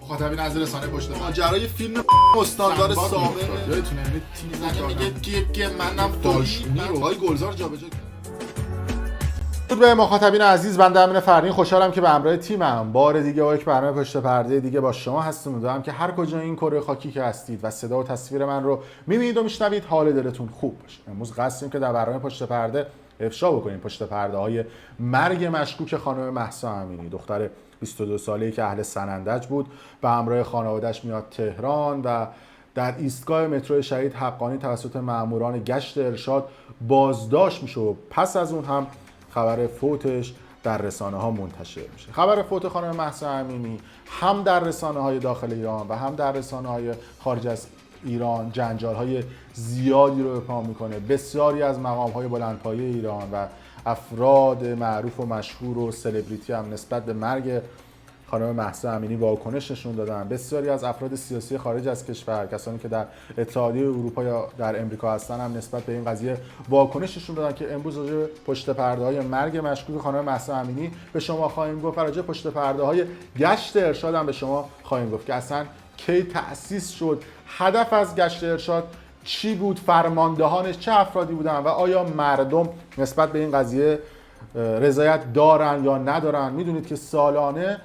مخاطبین از رسانه پشت ماجرای فیلم استاندار سابق یادتونه یعنی تیم میگه که منم داشتونی رو های گلزار جابجا کرد. درود به مخاطبین عزیز، بنده امین فرین خوشحالم که به همراه تیمم بار دیگه با یک برنامه پشت پرده دیگه با شما هستم. امیدوارم که هر کجا این کره خاکی که هستید و صدا و تصویر من رو می‌بینید و میشنوید حال دلتون خوب باشه. امروز قصدیم که در برنامه پشت پرده افشا بکنیم پشت پرده های مرگ مشکوک خانم مهسا امینی، دختر 22 ساله‌ای که اهل سنندج بود، به همراه خانواده‌اش میاد تهران و در ایستگاه مترو شهید حقانی توسط ماموران گشت ارشاد بازداشت میشه و پس از اون هم خبر فوتش در رسانه ها منتشر میشه. خبر فوت خانم مهسا امینی هم در رسانه های داخل ایران و هم در رسانه های خارج از ایران جنجال های زیادی رو به پا میکنه. بسیاری از مقام های بلندپایه ایران و افراد معروف و مشهور و سلبریتی هم نسبت به مرگ خانم مهسا امینی واکنش نشون دادن. بسیاری از افراد سیاسی خارج از کشور، کسانی که در اتحادیه اروپا یا در امریکا هستن، هم نسبت به این قضیه واکنش نشون دادن که امروز راجع به پشت پرده‌های مرگ مشکوک خانم مهسا امینی به شما خواهیم گفت و راجع به پشت پرده‌های گشت ارشاد هم به شما خواهیم گفت که اصلا کی تأسیس شد، هدف از گشت ارشاد چی بود، فرماندهانش چه افرادی بودن و آیا مردم نسبت به این قضیه رضایت دارن یا ندارن. میدونید که سالانه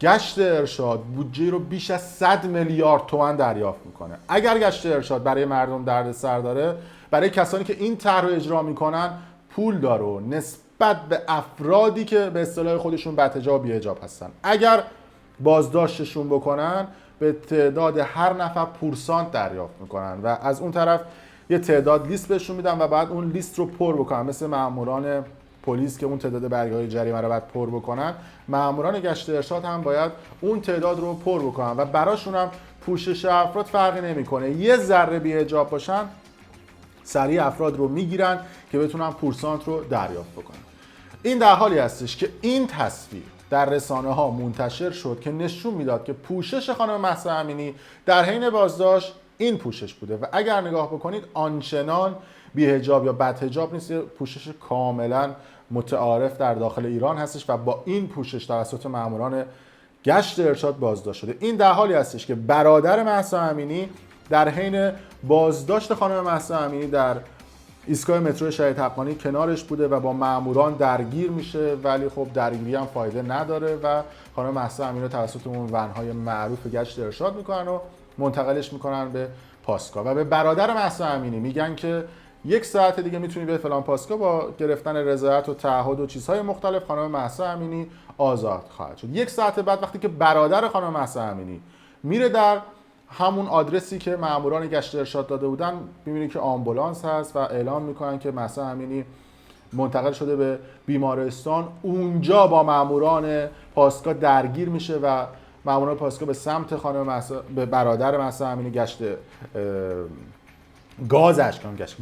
گشت ارشاد بودجه رو بیش از 100 میلیارد تومان دریافت میکنه. اگر گشت ارشاد برای مردم دردسر داره، برای کسانی که این طرح رو اجرا میکنن پول داره و نسبت به افرادی که به اصطلاح خودشون بدحجاب بی‌حجاب هستن، اگر بازداشتشون بکنن به تعداد هر نفر پورسانت دریافت میکنن و از اون طرف یه تعداد لیست بهشون میدن و بعد اون لیست رو پر بکنن. مثل ماموران پلیس که اون تعداد برگه‌های جریمه رو باید پر بکنن، ماموران گشت ارشاد هم باید اون تعداد رو پر بکنن و براشون هم پوشش افراد فرقی نمیکنه. یه ذره بی‌حجاب باشن سریع افراد رو میگیرن که بتونن پورسانت رو دریافت بکنن. این در حالی هستش که این تصویر در رسانه ها منتشر شد که نشون میداد که پوشش خانم مهسا امینی در حین بازداشت این پوشش بوده و اگر نگاه بکنید آنچنان بی‌حجاب یا بدحجاب نیست، پوشش کاملا متعارف در داخل ایران هستش و با این پوشش توسط ماموران گشت ارشاد بازداشت شده. این در حالی هستش که برادر مهسا امینی در حین بازداشت خانم مهسا امینی در ایستگاه مترو شهید حقانی کنارش بوده و با ماموران درگیر میشه، ولی خب درگیری هم فایده نداره و خانم مهسا امینی رو توسط اون ونهای معروف گشت ارشاد میکنن و منتقلش میکنن به پاسگاه و به برادر مهسا امینی میگن که 1 ساعت دیگه میتونی به فلان پاسگاه، با گرفتن رضایت و تعهد و چیزهای مختلف خانم مهسا امینی آزاد خواهد شد. 1 ساعت بعد وقتی که برادر خانم مهسا امینی میره در همون آدرسی که ماموران گشت ارشاد داده بودن، می‌بینی که آمبولانس هست و اعلام میکنن که مهسا امینی منتقل شده به بیمارستان. اونجا با ماموران پاسگاه درگیر میشه و ماموران پاسگاه به سمت به برادر مهسا امینی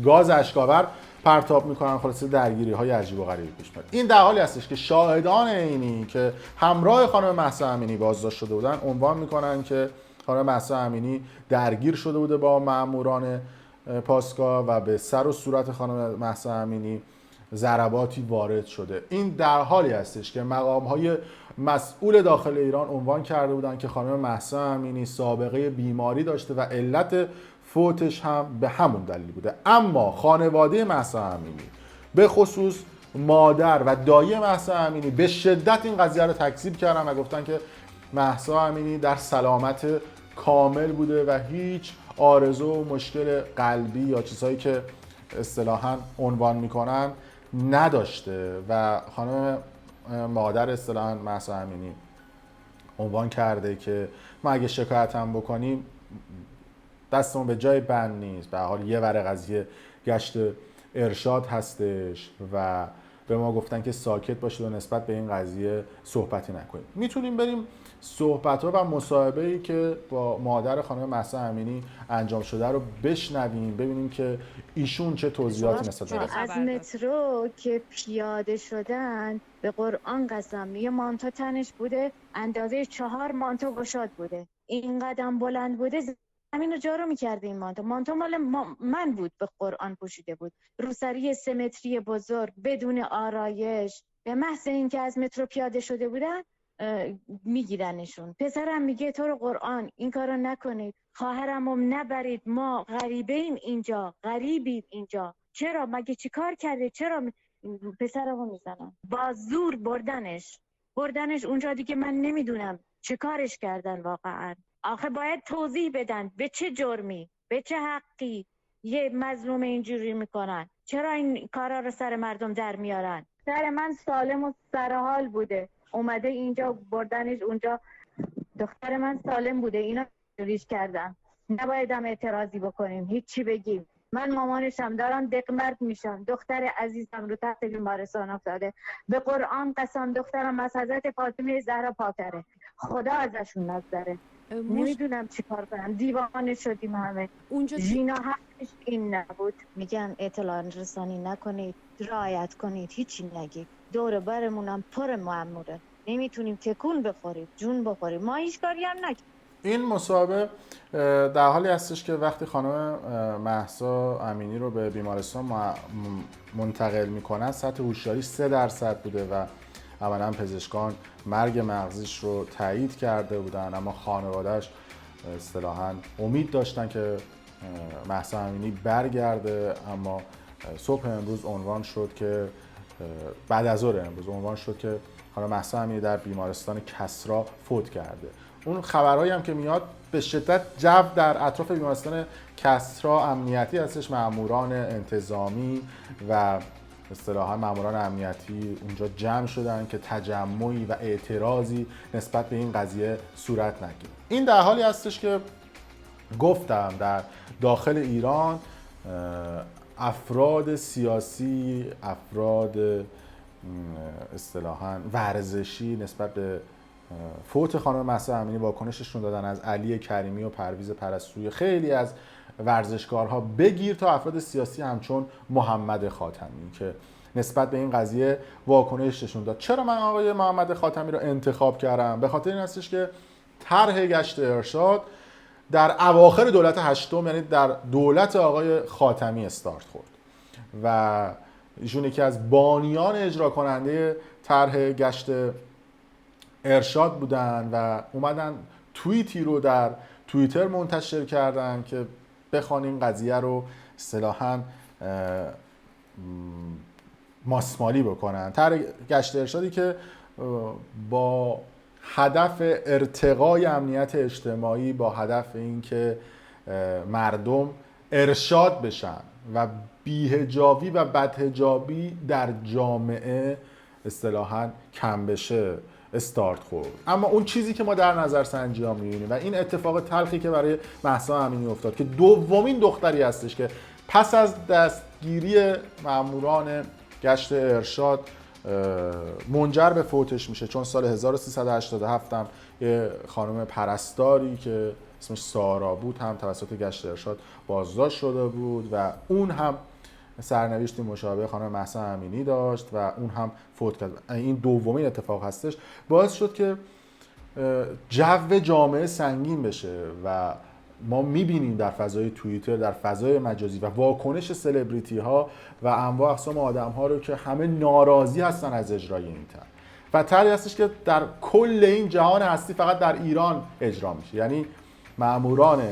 گاز اشکاور پرتاب میکنن. خلاصه درگیری های عجیب و غریبی پیش میاد. این در حالی هستش که شاهدان عینی که همراه خانم مهسا امینی بازداشت شده بودن عنوان میکنن که خانم مهسا امینی درگیر شده بوده با ماموران پاسگاه و به سر و صورت خانم مهسا امینی ضرباتی وارد شده. این در حالی هستش که مقام‌های مسئول داخل ایران عنوان کرده بودن که خانم مهسا امینی سابقه بیماری داشته و علت فوتش هم به همون دلیل بوده. اما خانواده مهسا امینی به خصوص مادر و دایی مهسا امینی به شدت این قضیه رو تکذیب کردن و گفتن که مهسا امینی در سلامت کامل بوده و هیچ آرزو و مشکل قلبی یا چیزهایی که اصطلاحاً عنوان میکنن نداشته و خانم مادر اصطلاحاً مهسا امینی عنوان کرده که ما اگه شکایت هم بکنیم دستمون به جای بند نیست، به هر حال یه ور قضیه گشت ارشاد هستش و به ما گفتن که ساکت باشید و نسبت به این قضیه صحبتی نکنید. میتونیم بریم صحبت‌ها و مصاحبه‌ای که با مادر خانم مهسا امینی انجام شده رو بشنویم، ببینیم که ایشون چه توضیحاتی نسبت داره. از مترو که پیاده شدن به قرآن قسم یه مانتو تنش بوده اندازه 4 مانتو گشاد بوده، این قدم بلند بوده، زمین رو جارو میکرده. این مانتو مال من بود، به قرآن پوشیده بود، روسری 3 متری بزرگ بدون آرایش. به محض اینکه از مترو پیاده شده بودن میگیرنشون. پسرم میگه تو رو قرآن این کارو نکنید، خواهرمو نبرید، ما غریبیم اینجا، غریبیم اینجا. چرا؟ مگه چی کار کرده؟ چرا پسرمو میزنن؟ با زور بردنش اونجا دیگه. من نمیدونم چه کارش کردن واقعا. آخه باید توضیح بدن به چه جرمی، به چه حقی یه مظلوم اینجوری میکنن. چرا این کارا رو سر مردم در میارن؟ سر من سالم و سرحال بوده، اومده اینجا بردنش اونجا. دختر من سالم بوده، اینا ریش کردن. نبایدم اعتراضی بکنیم، هیچی بگیم. من مامانشم، دارم دقمرد میشم. دختر عزیزم رو تحت بیمارستان افتاده. به قرآن قسم دخترم از حضرت فاطمه زهرا پاکتره. خدا ازشون نگذره. نمیدونم چی کار کنم، دیوانه شدیم همه. ژینا حقش این نبود. میگن اطلاع رسانی نکنید، رعایت کنید، هیچی نگید. دور برمونم پر مأموره، نمیتونیم تکون بخوریم، جون بخوریم. ما هیچ کاری هم نکنیم. این مصاحبه در حالی هستش که وقتی خانم مهسا امینی رو به بیمارستان منتقل میکنن سطح هوشیاری 3% بوده و عملا پزشکان مرگ مغزیش رو تایید کرده بودن، اما خانواده‌اش اصطلاحاً امید داشتن که مهسا امینی برگرده. اما صبح امروز عنوان شد که بعد از ظهر امروز عنوان شد که خانم مهسا امینی در بیمارستان کسری فوت کرده. اون خبرهایی هم که میاد به شدت جو در اطراف بیمارستان کسری امنیتی هستش. ماموران انتظامی و اصطلاحاً ماموران امنیتی اونجا جمع شدن که تجمعی و اعتراضی نسبت به این قضیه صورت نگیره. این در حالی هستش که گفتم در داخل ایران افراد سیاسی، افراد اصطلاحاً ورزشی نسبت به فوت خانم مهسا امینی واکنششون دادن، از علی کریمی و پرویز پرستویی، خیلی از ورزشکارها بگیر تا افراد سیاسی همچون محمد خاتمی که نسبت به این قضیه واکنششون داد. چرا من آقای محمد خاتمی رو انتخاب کردم؟ به خاطر این هستش که طرح گشت ارشاد در اواخر دولت هشتم، یعنی در دولت آقای خاتمی استارت خورد و ایشون یکی از بانیان اجرا کننده طرح گشت ارشاد بودن و اومدن توییتی رو در توییتر منتشر کردن که بخوان این قضیه رو اصطلاحاً ماسمالی بکنن. طرح گشت ارشادی که با هدف ارتقای امنیت اجتماعی، با هدف اینکه مردم ارشاد بشن و بی‌حجابی و بدحجابی در جامعه اصطلاحاً کم بشه استارت خورد. اما اون چیزی که ما در نظر سنجی ها می‌بینیم و این اتفاق تلخی که برای مهسا امینی افتاد که دومین دختری هستش که پس از دستگیری ماموران گشت ارشاد منجر به فوتش میشه، چون سال 1387 هم یه خانم پرستاری که اسمش سارا بود هم توسط گشت ارشاد بازداشت شده بود و اون هم سرنوشتی مشابه خانم مهسا امینی داشت و اون هم فوت کرد. این دومین اتفاق هستش، باعث شد که جو جامعه سنگین بشه و ما میبینیم در فضای توییتر، در فضای مجازی و واکنش سلبریتی ها و انواع اقسام آدم ها رو که همه ناراضی هستن از اجرای این طرح و طرحی هستش که در کل این جهان هستی فقط در ایران اجرا میشه. یعنی ماموران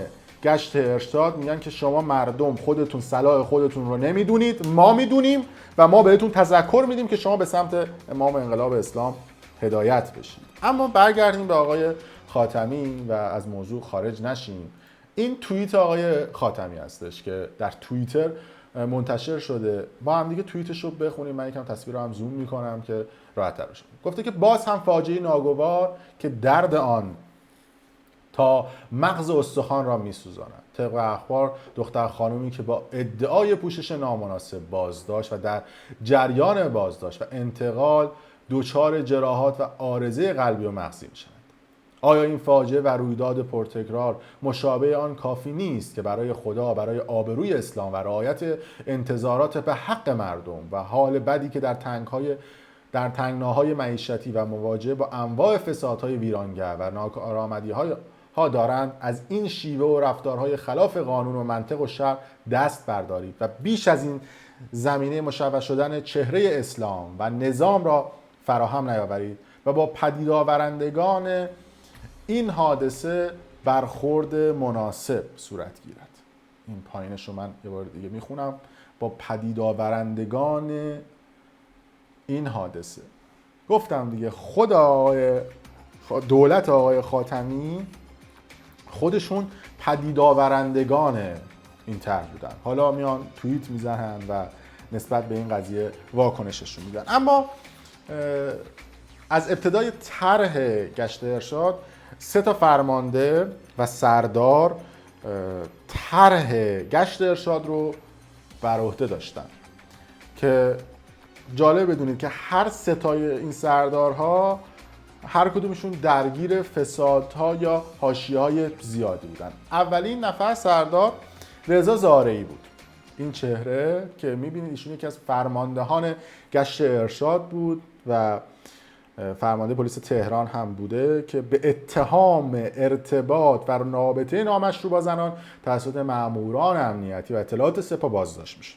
گشت ارشاد میگن که شما مردم خودتون صلاح خودتون رو نمیدونید، ما میدونیم و ما بهتون تذکر میدیم که شما به سمت امام انقلاب اسلام هدایت بشید. اما برگردیم به آقای خاتمی و از موضوع خارج نشیم. این توییت آقای خاتمی هستش که در توییتر منتشر شده. با هم دیگه توییتش رو بخونیم، من یکم تصویر رو هم زوم میکنم که راحت‌تر بشه. گفته که باز هم فاجعه ناگوار که درد آن تا مغز استخوان را میسوزاند. طبق اخبار دختر خانومی که با ادعای پوشش نامناسب بازداشت و در جریان بازداشت و انتقال دچار جراحات و عارضه قلبی و مغزی میشوند. آیا این فاجعه و رویداد پرتکرار مشابه آن کافی نیست که برای خدا، برای آبروی اسلام و رعایت انتظارات به حق مردم و حال بدی که در تنگناهای معیشتی و مواجهه با انواع فسادهای ویرانگر و ناکارآمدی‌های دارند، از این شیوه و رفتارهای خلاف قانون و منطق و شرع دست بردارید و بیش از این زمینه مشوه شدن چهره اسلام و نظام را فراهم نیاورید و با پدید آورندگان این حادثه برخورد مناسب صورت گیرد. این پایینش رو من یه بار دیگه میخونم. با پدید آورندگان این حادثه. گفتم دیگه خود دولت آقای خاتمی خودشون پدید آورندگان این طرح بودن. حالا میان توییت میزنن و نسبت به این قضیه واکنششون میدن. اما از ابتدای طرح گشت ارشاد 3 فرمانده و سردار طرح گشت ارشاد رو بر عهده داشتن که جالب بدونید که هر 3 این سردارها هر کدومشون درگیر فسادها یا حاشیه‌های زیادی بودن. اولین نفر سردار رضا زارعی بود. این چهره که میبینید ایشون یکی از فرماندهان گشت ارشاد بود و فرمانده پلیس تهران هم بوده که به اتهام ارتباط و رابطه نامشروع با زنان توسط ماموران امنیتی و اطلاعات سپاه بازداشت میشه.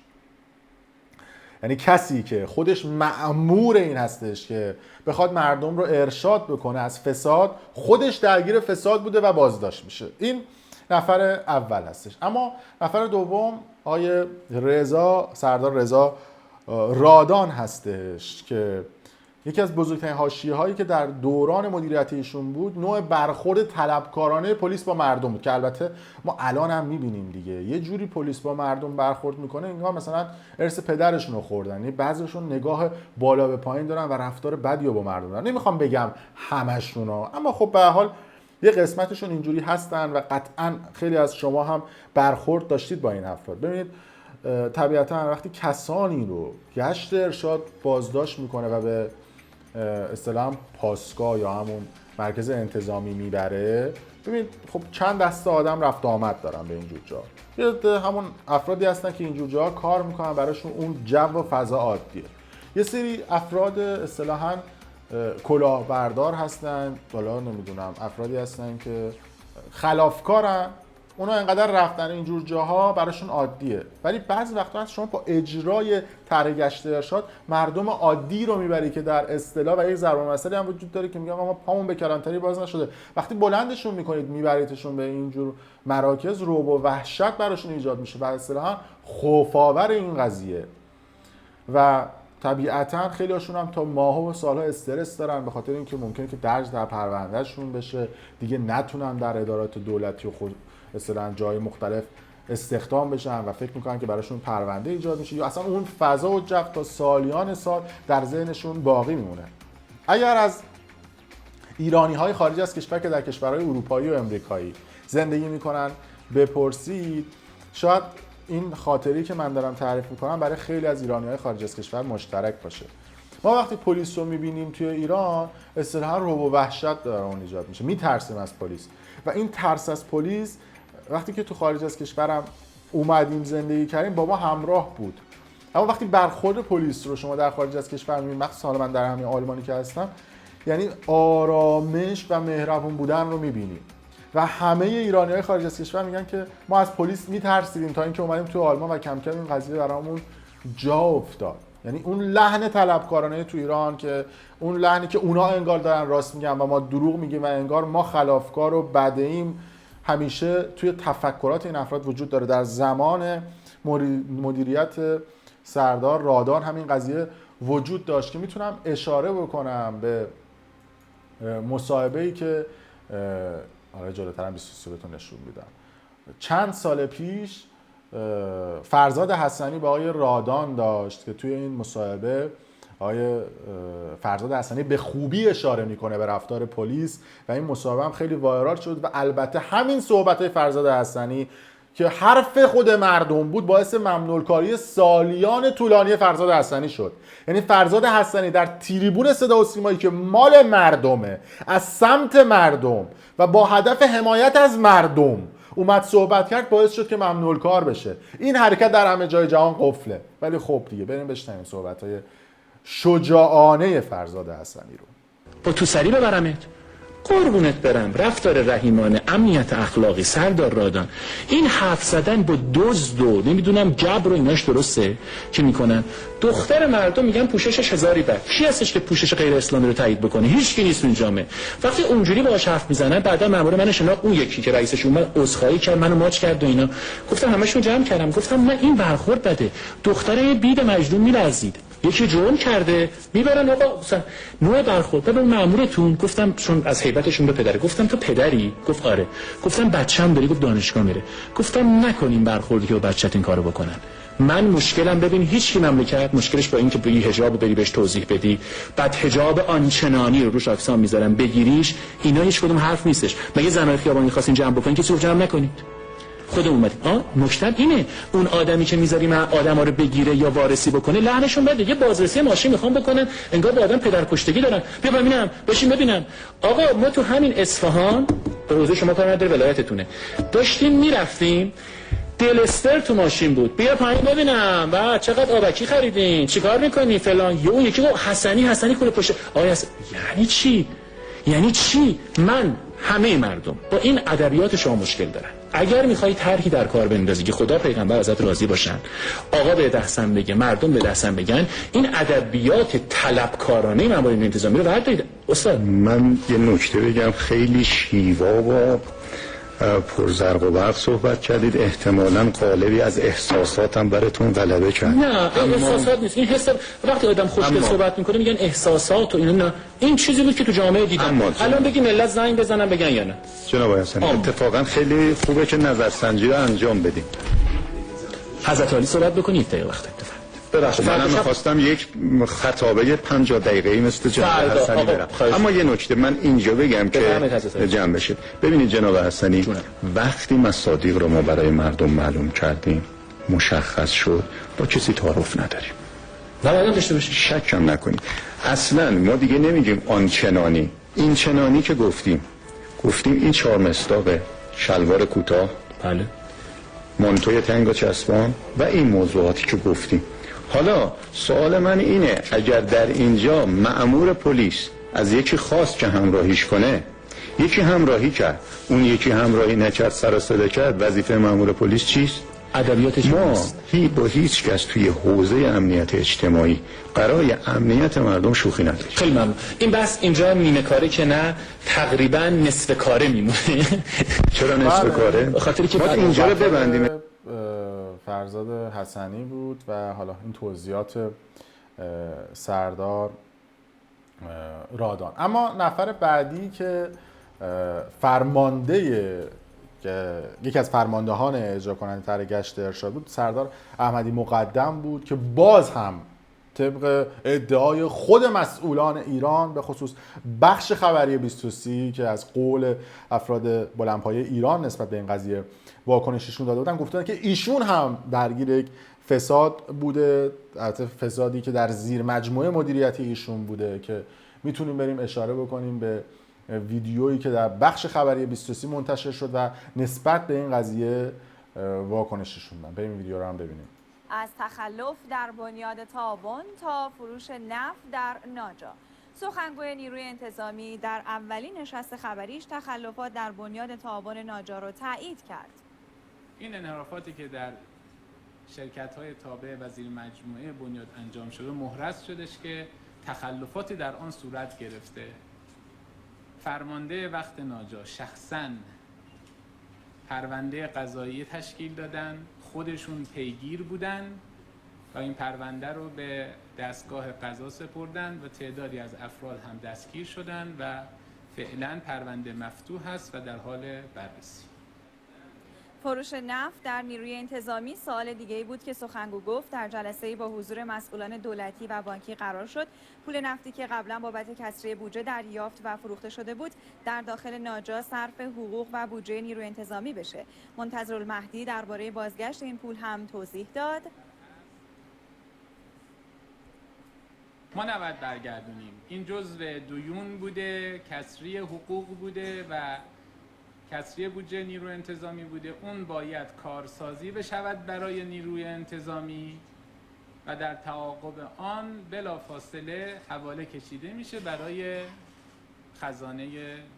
یعنی کسی که خودش مأمور این هستش که بخواد مردم رو ارشاد بکنه از فساد، خودش درگیر فساد بوده و بازداشت میشه. این نفر اول هستش. اما نفر دوم آقای سردار رضا رادان هستش که یکی از بزرگترین حاشیه‌هایی که در دوران مدیریت ایشون بود نوع برخورد طلبکارانه پلیس با مردم بود که البته ما الان هم می‌بینیم دیگه. یه جوری پلیس با مردم برخورد میکنه انگار مثلا ارث پدرشون رو خوردن. یعنی بعضیشون نگاه بالا به پایین دارن و رفتار بدی رو با مردم دارن. نمیخوام بگم همشون ها، اما خب به هر حال یه قسمتشون اینجوری هستن و قطعا خیلی از شما هم برخورد داشتید با این افراد. ببینید طبیعتا وقتی کسانی رو گشت ارشاد بازداشت میکنه و به اصطلاح پاسگاه یا همون مرکز انتظامی میبره، ببینید خب چند دسته آدم رفت آمد دارن به اینجور جا. همون افرادی هستن که اینجور جا کار میکنن، براشون اون جو و فضا عادیه. یه سری افراد اصطلاحاً کلاهبردار هستن، حالا نمیدونم افرادی هستن که خلافکارن، اونا انقدر رفتن اینجور جاها براشون عادیه. ولی بعضی وقتا شما با اجرای طرح گشت ارشاد مردم عادی رو میبری که در اصطلاح و یک ضرب المثلی هم وجود داره که میگن ما پامون به کلانتری باز نشده، وقتی بلندشون میکنید میبریدشون به اینجور مراکز رعب و وحشت براشون ایجاد میشه و اصطلاحا خوف‌آور این قضیه. و طبیعتا خیلی هاشون هم تا ماها و سالها استرس دارن به خاطر اینکه ممکنه که درج در پروندهشون بشه، دیگه نتونن در ادارات دولتی و خود اصطلاحاً جای مختلف استخدام بشن و فکر میکنن که براشون پرونده ایجاد میشه یا اصلا اون فضا و جو تا سالیان سال در ذهنشون باقی میمونه. اگر از ایرانی‌های خارج از کشور که در کشورهای اروپایی و امریکایی زندگی میکنن بپرسید، شاید این خاطری که من دارم تعریف میکنم برای خیلی از ایرانی‌های خارج از کشور مشترک باشه. ما وقتی پلیس رو میبینیم توی ایران اصطلاحاً رعب و وحشت داره اون ایجاد میشه، میترسیم از پلیس و این ترس از پلیس وقتی که تو خارج از کشورم اومدیم زندگی کردیم با ما همراه بود. اما وقتی برخورد پلیس رو شما در خارج از کشور میبینید، مخصوصا من در همین آلمانی که هستم، یعنی آرامش و مهربون بودن رو میبینیم و همه ایرانی‌های خارج از کشور میگن که ما از پلیس میترسیدیم تا اینکه اومدیم تو آلمان و کم کم این قضیه برامون جا افتاد. یعنی اون لحن طلبکارانه تو ایران که اون لحنی که اونا انگار دارن راست میگن و ما دروغ میگیم و انگار ما خلافکار و بدیم، همیشه توی تفکرات این افراد وجود داره. در زمان مدیریت سردار رادان همین قضیه وجود داشت که میتونم اشاره بکنم به مصاحبه‌ای که حالا جلوتر هم 23 بهتون نشون میدم. چند سال پیش فرزاد حسنی با آقای رادان داشت که توی این مصاحبه آقای فرزاد حسنی به خوبی اشاره میکنه به رفتار پلیس و این مصاحبه هم خیلی وایرال شد و البته همین صحبت‌های فرزاد حسنی که حرف خود مردم بود باعث ممنوع‌کاری سالیان طولانی فرزاد حسنی شد. یعنی فرزاد حسنی در تریبون صدا و سیمایی که مال مردمه، از سمت مردم و با هدف حمایت از مردم اومد صحبت کرد، باعث شد که ممنوع‌کار بشه. این حرکت در همه جای جهان قفله. ولی خب دیگه بریم بشنویم صحبت‌های شجاعانه فرزاد حسنی رو. با تو سری ببرمت، قربونت برم، رفتار رحیمانه، امنیت اخلاقی، سردار رادان، این حرف زدن با دزد و نمیدونم جبر و ایناش درسته که میکنن؟ دختر مردم میگن پوششش هزاری بد. کی هستش که پوشش غیر اسلامی رو تایید بکنه؟ هیچ کی نیست اون جامعه. وقتی اونجوری باهاش حرف میزنن، بعدا مامور من شناخت، اون یکی که رئیسش اومد عذرخواهی کرد، منو ماچ کرد و اینا. گفتم همشون جمع کردم، گفتم نه این برخورد بده. دختره بید مجنون میلرزید، یکی جرم کرده میبرن آقا مثلا نوع برخورد. به مامورتون گفتم، چون از هیبتشون به پدره، گفتم تو پدری؟ گفت آره. گفتم بچه‌م داری؟ گفت دانشگاه میره. گفتم نکنین برخوردی که با بچت این کارو بکنن. من مشکلم ببین هیچ کی مملکت مشکلش با این که بی حجاب بری بهش توضیح بدی، بعد حجاب آنچنانی رو روش اکسان میذارن بگیریش، اینا هیچ کدوم حرف نیستش. مگه زنای خیابانی خواستین جمع بکنین که جمع نکنید؟ خودمون اومدیم. نکته اینه، اون آدمی که میذاری من آدما رو بگیره یا وارسی بکنه لعنشون بده. یه بازرسی ماشین میخوام بکنن، انگار با آدم پدرکشتگی دارن. بیا ببینم، بشین ببینم. آقا ما تو همین اصفهان، به حوزه شما کار نداره، ولایتتونه، داشتیم میرفتیم، دلستر تو ماشین بود، بیا پایین ببینم، و چقدر آبکی خریدین، چیکار میکنی فلان. یا اون یکی گفت حسنی کوله پشت. آقا یعنی چی؟ یعنی چی؟ من همه مردم با این ادبیات شما مشکل دارن. اگر میخوای طرحی در کار بندازی که خدا پیغمبر ازت راضی باشن، آقا به دستم بگه، مردم به دستم بگن، این ادبیات طلبکارانه مامور انتظامی رو بردارید. استاد من یه نکته بگم، خیلی شیوا و پرزرق و برق صحبت کردید، احتمالاً قالبی از احساساتم براتون غلبه کرد. نه احساسات نیست، این حس. وقتی آدم خوشگل صحبت میکنه میگن احساسات و اینا. نه، این چیزی بود که تو جامعه دیدم. الان بگی ملت زنگ بزنن بگن یا نه؟ جناب حسنی اتفاقا خیلی خوبه که نظرسنجی رو انجام بدیم. حضرت علی صحبت بکنید تا وقت اتفاق. ببخشید منم می‌خواستم یک خطابه 50 دقیقه‌ای مثل جناب حسنی برم، اما یه نکته من اینجا بگم که جمع بشه. ببینید جناب حسنی، وقتی مصادیق رو ما برای مردم معلوم کردیم، مشخص شد، با کسی تعارف نداریم. نباید داشته باشیم، شک هم نکنید. اصلا ما دیگه نمیگیم آنچنانی، این چنانی که گفتیم این 4 مصداق، شلوار کوتاه، بله، مانتوی تنگ و چسبان و این موضوعاتی که گفتیم. حالا سوال من اینه، اگر در اینجا مأمور پلیس از یکی خواست که همراهیش کنه، یکی همراهی کرد، اون یکی همراهی نکرد، سر و صدا کرد، وظیفه مأمور پلیس چیست؟ ادبیاتش ما نیست. با هیچ کس توی حوزه امنیت اجتماعی برای امنیت مردم شوخی نداریم. خیلی ممنون. این بس اینجا نیمه کاره که نه، تقریبا نصف کاره میمونه. چرا نصف کاره؟ خاطری که ما اینجا رو ببندیم. فرزاد حسنی بود و حالا این توضیحات سردار رادان. اما نفر بعدی که یکی از فرماندهان اجرا کننده طرح گشت ارشاد بود، سردار احمدی مقدم بود که باز هم طبق ادعای خود مسئولان ایران، به خصوص بخش خبری 23 که از قول افراد بلندپایه ایران نسبت به این قضیه واکنششون داده بودن، گفتن که ایشون هم درگیر یک فساد بوده، البته فسادی که در زیر مجموعه مدیریتی ایشون بوده که میتونیم بریم اشاره بکنیم به ویدیویی که در بخش خبری 23 منتشر شد و نسبت به این قضیه واکنششون دادن. بریم ویدیو رو هم ببینیم. از تخلف در بنیاد تابون تا فروش نفت در ناجا، سخنگوی نیروی انتظامی در اولین نشست خبریش تخلفات در بنیاد تابون ناجا را تایید کرد. این انحرافاتی که در شرکت‌های تابع و زیر مجموعه بنیاد انجام شده محرز شدش که تخلفاتی در آن صورت گرفته. فرمانده وقت ناجا شخصاً پرونده قضایی تشکیل دادن، خودشون پیگیر بودن و این پرونده رو به دستگاه قضا سپردن و تعدادی از افراد هم دستگیر شدن و فعلا پرونده مفتوح است و در حال بررسی. فروش نفت در نیروی انتظامی سوال دیگه‌ای بود که سخنگو گفت در جلسه‌ای با حضور مسئولان دولتی و بانکی قرار شد پول نفتی که قبلا بابت کسری بودجه دریافت و فروخته شده بود در داخل ناجا صرف حقوق و بودجه نیروی انتظامی بشه. منتظرالمهدی درباره بازگشت این پول هم توضیح داد. ما نباید برگردونیم، این جزء دیون بوده، کسری حقوق بوده و کسری بودجه نیروی انتظامی بوده. اون باید کارسازی بشود برای نیروی انتظامی و در تعاقب آن بلافاصله حواله کشیده میشه برای خزانه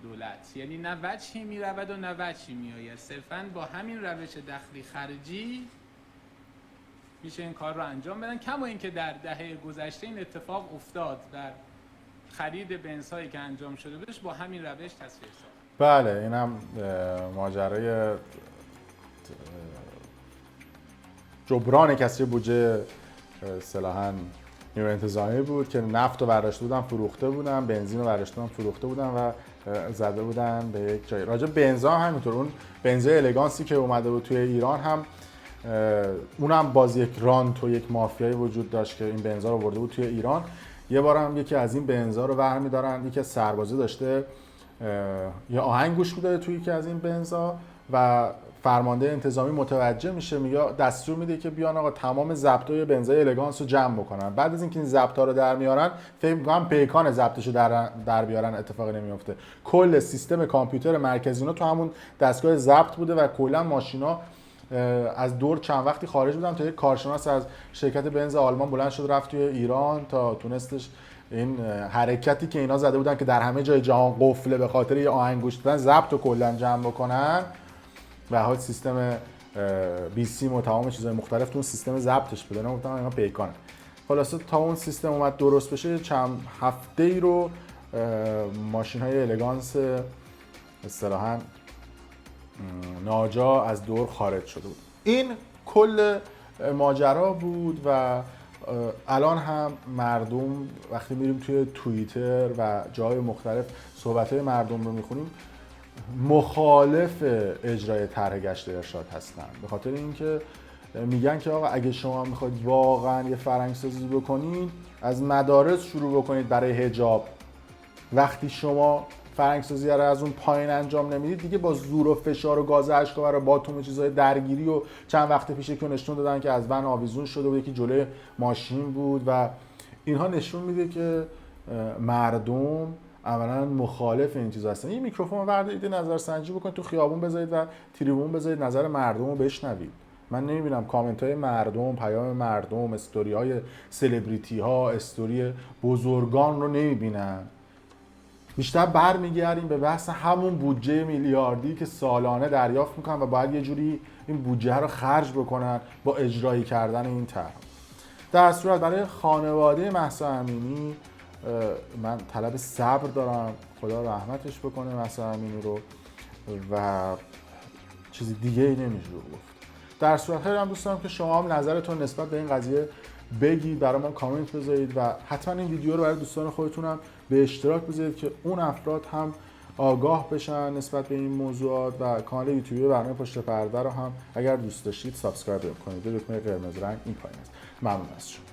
دولت. یعنی نه وجهی می رود و نه وجهی می آید، صرفاً با همین روش دخلی خرجی میشه این کار رو انجام بدن. کما اینکه در دهه گذشته این اتفاق افتاد، در خرید بنزهایی که انجام شده بودش با همین روش تصفیه ساخت. بله اینم ماجرای جبران کسری بودجه اصطلاحاً نیروی انتظامی بود که نفت رو برداشته بودن فروخته بودن، بنزین رو برداشته بودن فروخته بودن و زده بودن به یک جایی. راجع بنزا هم همینطور، اون بنزای الگانسی که اومده بود توی ایران هم اونم باز یک رانت و یک مافیایی وجود داشت که این بنزا رو برده بود توی ایران. یه بار هم یکی از این بنزا رو برمی‌دارن، یکی از سربازا داشته یه آهنگ گوش میداده توی یکی از این بنزا و فرمانده انتظامی متوجه میشه، میگه دستور میده که بیان آقا تمام ضبطای بنزای الگانس رو جمع بکنن. بعد از اینکه این ضبطا رو در میارن فکر می‌کنم پیکان ضبطش رو در بیارن، اتفاقی نمیفته. کل سیستم کامپیوتر مرکزی اینا تو همون دستگاه ضبط بوده و کلا ماشینا از دور چند وقتی خارج بودن تا یک کارشناس از شرکت بنز آلمان بلند شد رفت توی ایران تا تونستش این حرکتی که اینا زده بودن که در همه جای جهان قفله به خاطر یه آهنگ گوش دادن ضبط رو کلا جمع بکنن و حال سیستم بی سیم و تمام چیزهای مختلف تو اون سیستم ضبطش بده. اینا گفتن اینا پیکانه. خلاصه تا اون سیستم اومد درست بشه چند هفته‌ای رو ماشین‌های الگانس اصطلاحاً ناجا از دور خارج شده بود. این کل ماجرا بود و الان هم مردم وقتی میریم توی توییتر و جای مختلف صحبت‌های مردم رو میخونیم مخالف اجرای طرح گشت ارشاد هستن، به خاطر اینکه میگن که آقا اگه شما میخواید واقعا یه فرهنگ‌سازی بکنید از مدارس شروع بکنید برای حجاب. وقتی شما فرهنگ‌سازی رو از اون پایین انجام نمیدید دیگه با زور و فشار و گاز اشک‌آور و باتوم و چیزای درگیری و چند وقت پیش که نشون دادن که از ون آویزون شده بود یکی جلوی ماشین بود و اینها نشون میده که مردم اولا مخالف این چیزا هستن. این میکروفون بردارید نظرسنجی بکنید تو خیابون بذارید و تریبون بذارید نظر مردم رو بشنوید. من نمیبینم کامنت های مردم، پیام مردم، استوری های سلبریتی ها، استوری بزرگان رو نمیبینم. بیشتر برمیگردیم به بحث همون بودجه میلیاردی که سالانه دریافت میکنن و باید یه جوری این بودجه رو خرج بکنن با اجرایی کردن این طرح. در صورت برای خانواده مهسا امینی من طلب صبر دارم، خدا رحمتش بکنه مهسا امینی رو و چیزی دیگه ای نمیشه گفت. در صورت خیلی هم دوست دارم که شما هم نظرتون نسبت به این قضیه بگید، برای ما کامنت بذارید و حتما این ویدیو رو برای دوستان خودتون هم به اشتراک بذارید که اون افراد هم آگاه بشن نسبت به این موضوعات و کانال یوتیوب برنامه پشت پرده رو هم اگر دوست داشتید سابسکرایب کنید. دکمه قرمز رنگ این پایین است. ممنون از شما.